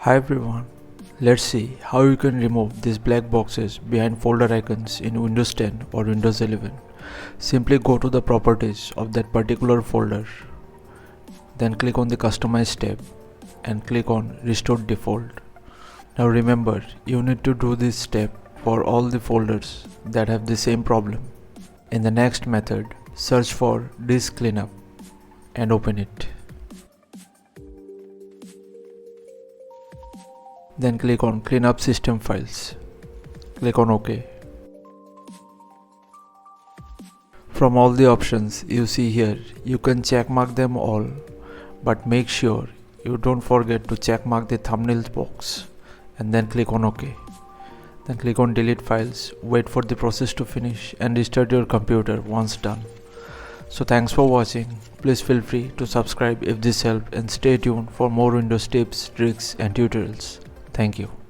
Hi everyone, let's see how you can remove these black boxes behind folder icons in Windows 10 or Windows 11. Simply go to the properties of that particular folder, then click on the Customize tab and click on Restore Default. Now remember, you need to do this step for all the folders that have the same problem. In the next method, search for Disk Cleanup and open it. Then click on Clean Up System Files. Click on OK. From all the options you see here, you can checkmark them all, but make sure you don't forget to checkmark the thumbnails box and then click on OK. Then click on Delete Files, wait for the process to finish and restart your computer once done. So thanks for watching. Please feel free to subscribe if this helped and stay tuned for more Windows tips, tricks and tutorials. Thank you.